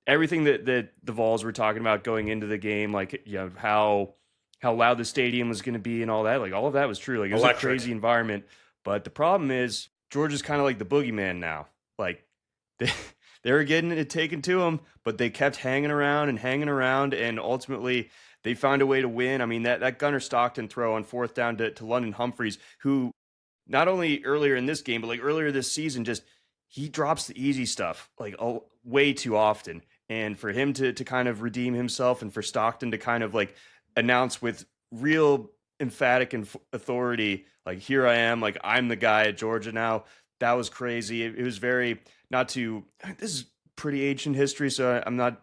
everything that the Vols were talking about going into the game, like, how loud the stadium was going to be and all that, like all of that was true. Like it was a Electric. crazy environment. But the problem is Georgia's kind of like the boogeyman now. Like they, they were getting it taken to them, but they kept hanging around, and ultimately they found a way to win. I mean, that Gunnar Stockton throw on fourth down to London Humphreys, who not only earlier in this game, but like earlier this season, just he drops the easy stuff like way too often. And for him to kind of redeem himself, and for Stockton to kind of like announce with real emphatic and authority, like, here I am, like I'm the guy at Georgia now. That was crazy. It was very, not to, this is pretty ancient history, so I'm not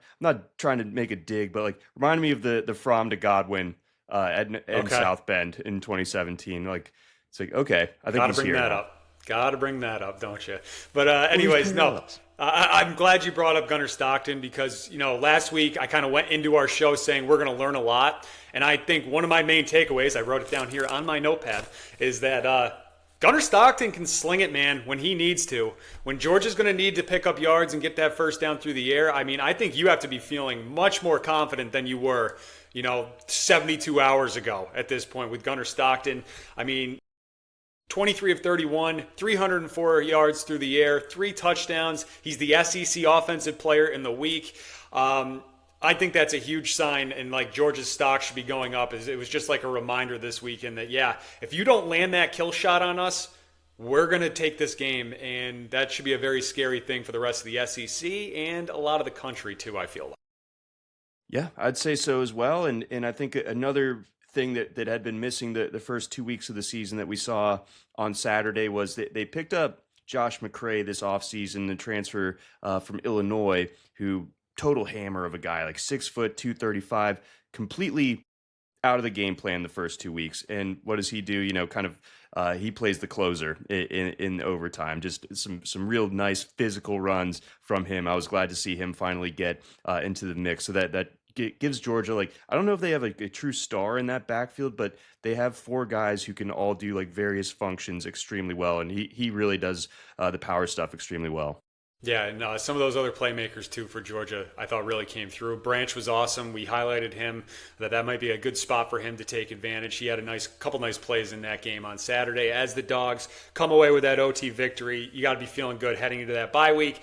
trying to make a dig, but like reminded me of the From to Godwin in Okay. South Bend in 2017. Like it's like, okay, I think Got to he's bring here that now. up. Got to bring that up, don't you? But Who's anyways, no. parallels? I'm glad you brought up Gunnar Stockton because, last week I kind of went into our show saying we're going to learn a lot. And I think one of my main takeaways, I wrote it down here on my notepad, is that Gunnar Stockton can sling it, man, when he needs to. When Georgia's going to need to pick up yards and get that first down through the air, I mean, I think you have to be feeling much more confident than you were, 72 hours ago at this point with Gunnar Stockton. I mean, 23 of 31, 304 yards through the air, 3 touchdowns. He's the SEC Offensive Player in the week. I think that's a huge sign, and like Georgia's stock should be going up. It was just like a reminder this weekend that, yeah, if you don't land that kill shot on us, we're going to take this game, and that should be a very scary thing for the rest of the SEC and a lot of the country too, I feel like. Yeah, I'd say so as well. And I think another thing that had been missing the first 2 weeks of the season that we saw on Saturday was that they picked up Josh McCray this offseason, the transfer from Illinois, who total hammer of a guy, like 6 foot, 235, completely out of the game plan the first 2 weeks. And what does he do? Kind of he plays the closer in overtime. Just some real nice physical runs from him. I was glad to see him finally get into the mix. So that gives Georgia, like, I don't know if they have a true star in that backfield, but they have four guys who can all do like various functions extremely well, and he really does the power stuff extremely well. Yeah, and some of those other playmakers too for Georgia, I thought really came through. Branch was awesome. We highlighted him that might be a good spot for him to take advantage. He had a couple nice plays in that game on Saturday. As the Dogs come away with that OT victory, you got to be feeling good heading into that bye week.